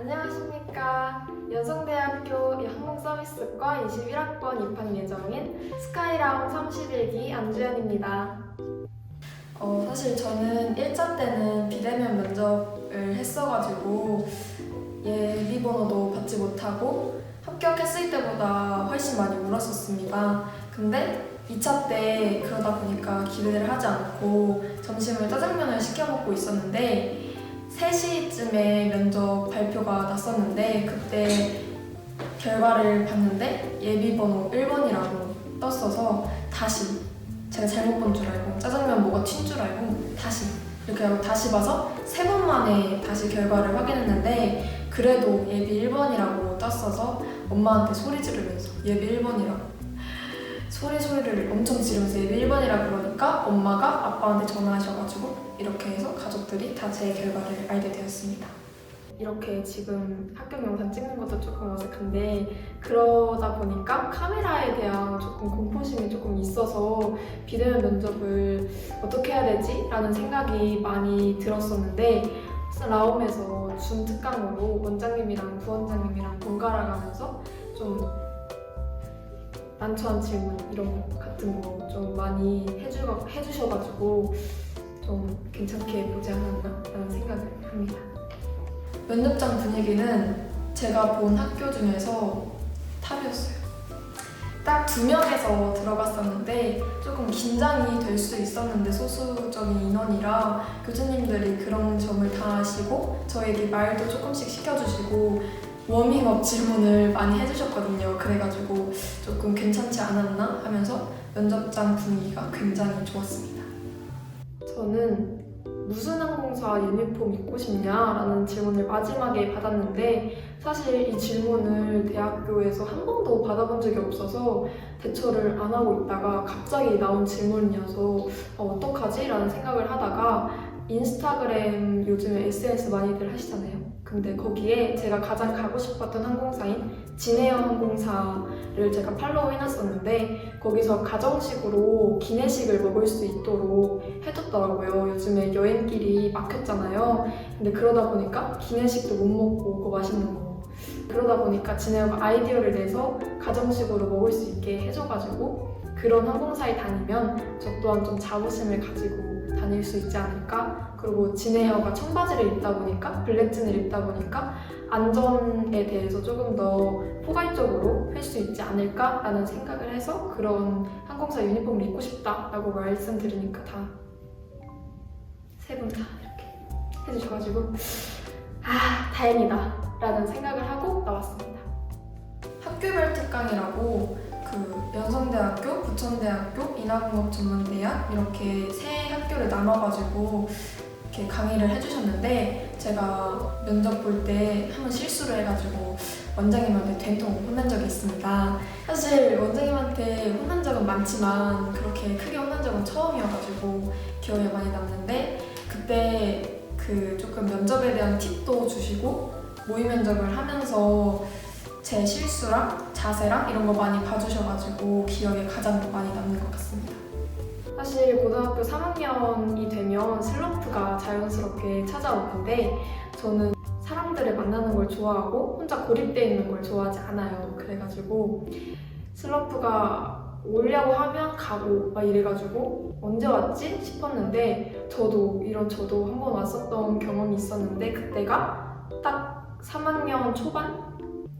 안녕하십니까. 연성대학교 항공서비스과 21학번 입학 예정인 스카이라운 31기 안주연입니다. 사실 저는 1차 때는 비대면 면접을 했어가지고 예비번호도 받지 못하고 합격했을 때보다 훨씬 많이 울었었습니다. 근데 2차 때 그러다 보니까 기대를 하지 않고 점심을 짜장면을 시켜 먹고 있었는데 3시쯤에 면접 발표가 났었는데 그때 결과를 봤는데 예비번호 1번이라고 떴어서 다시 제가 잘못 본 줄 알고 짜장면 뭐가 튄 줄 알고 다시 이렇게 하고 다시 봐서 3번 만에 다시 결과를 확인했는데 그래도 예비 1번이라고 떴어서 엄마한테 소리 지르면서 예비 1번이라고 소리를 엄청 지르면서 예비 1번이라 그러니까 엄마가 아빠한테 전화하셔가지고 이렇게 해서 가족들이 다 제 결과를 알게 되었습니다. 이렇게 지금 합격 영상 찍는 것도 조금 어색한데 그러다 보니까 카메라에 대한 조금 공포심이 조금 있어서 비대면 면접을 어떻게 해야 되지? 라는 생각이 많이 들었었는데 라움에서 줌 특강으로 원장님이랑 부원장님이랑 번갈아 가면서 좀 난처한 질문 이런 거 같은 거 좀 많이 해주셔가지고 좀 괜찮게 보지 않았나 라는 생각을 합니다. 면접장 분위기는 제가 본 학교 중에서 탑이었어요. 딱 2명에서 들어갔었는데 조금 긴장이 될 수 있었는데 소수적인 인원이라 교수님들이 그런 점을 다 아시고 저에게 말도 조금씩 시켜주시고 워밍업 질문을 많이 해주셨거든요. 그래가지고 조금 괜찮지 않았나 하면서 면접장 분위기가 굉장히 좋았습니다. 저는 무슨 항공사 유니폼 입고 싶냐라는 질문을 마지막에 받았는데 사실 이 질문을 대학교에서 한 번도 받아본 적이 없어서 대처를 안 하고 있다가 갑자기 나온 질문이어서 어떡하지? 라는 생각을 하다가 인스타그램 요즘에 SNS 많이들 하시잖아요. 근데 거기에 제가 가장 가고 싶었던 항공사인 진에어 항공사를 제가 팔로우 해놨었는데 거기서 가정식으로 기내식을 먹을 수 있도록 해줬더라고요. 요즘에 여행길이 막혔잖아요. 근데 그러다 보니까 기내식도 못 먹고 그거 맛있는 거 그러다 보니까 진에어가 아이디어를 내서 가정식으로 먹을 수 있게 해줘가지고 그런 항공사에 다니면 저 또한 좀 자부심을 가지고 다닐 수 있지 않을까? 그리고 진에어가 청바지를 입다 보니까 블랙진을 입다 보니까 안전에 대해서 조금 더 포괄적으로 할 수 있지 않을까라는 생각을 해서 그런 항공사 유니폼을 입고 싶다라고 말씀드리니까 다 세 분 다 이렇게 해주셔가지고 다행이다 라는 생각을 하고 나왔습니다. 학교별 특강이라고 연성대학교, 부천대학교, 인하공업전문대학 이렇게 3학교를 나눠가지고 이렇게 강의를 해주셨는데 제가 면접 볼 때 한번 실수를 해가지고 원장님한테 된통 혼난 적이 있습니다. 사실 원장님한테 혼난 적은 많지만 그렇게 크게 혼난 적은 처음이어가지고 기억에 많이 남는데 그때 조금 면접에 대한 팁도 주시고 모의 면접을 하면서 제 실수랑 자세랑 이런 거 많이 봐주셔가지고 기억에 가장 많이 남는 것 같습니다. 사실 고등학교 3학년이 되면 슬럼프가 자연스럽게 찾아오는데 저는 사람들을 만나는 걸 좋아하고 혼자 고립되어 있는 걸 좋아하지 않아요. 그래가지고 슬럼프가 오려고 하면 가고 막 이래가지고 언제 왔지 싶었는데 저도 한 번 왔었던 경험이 있었는데 그때가 딱 3학년 초반?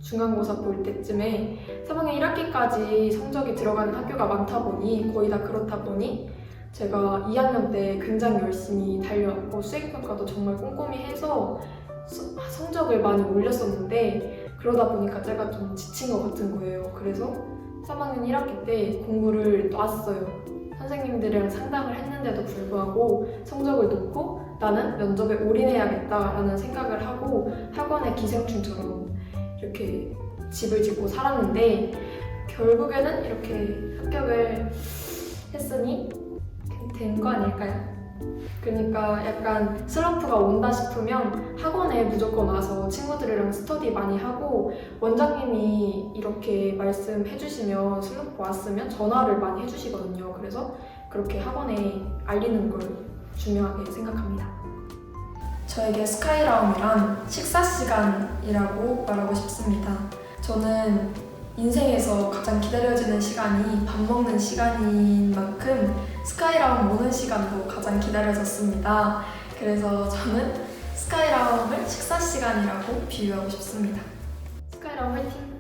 중간고사 볼 때쯤에 3학년 1학기까지 성적이 들어가는 학교가 많다 보니 거의 다 그렇다 보니 제가 2학년 때 굉장히 열심히 달려왔고 수행평가도 정말 꼼꼼히 해서 성적을 많이 올렸었는데 그러다 보니까 제가 좀 지친 것 같은 거예요. 그래서 3학년 1학기 때 공부를 놨어요. 선생님들이랑 상담을 했는데도 불구하고 성적을 놓고 나는 면접에 올인해야겠다라는 생각을 하고 학원에 기생충처럼 이렇게 집을 짓고 살았는데 결국에는 이렇게 합격을 했으니 된 거 아닐까요? 그러니까 약간 슬럼프가 온다 싶으면 학원에 무조건 와서 친구들이랑 스터디 많이 하고 원장님이 이렇게 말씀해 주시면 슬럼프 왔으면 전화를 많이 해주시거든요. 그래서 그렇게 학원에 알리는 걸 중요하게 생각합니다. 저에게 스카이라움이란 식사 시간이라고 말하고 싶습니다. 저는 인생에서 가장 기다려지는 시간이 밥 먹는 시간인 만큼 스카이라움 오는 시간도 가장 기다려졌습니다. 그래서 저는 스카이라움을 식사 시간이라고 비유하고 싶습니다. 스카이라움 화이팅!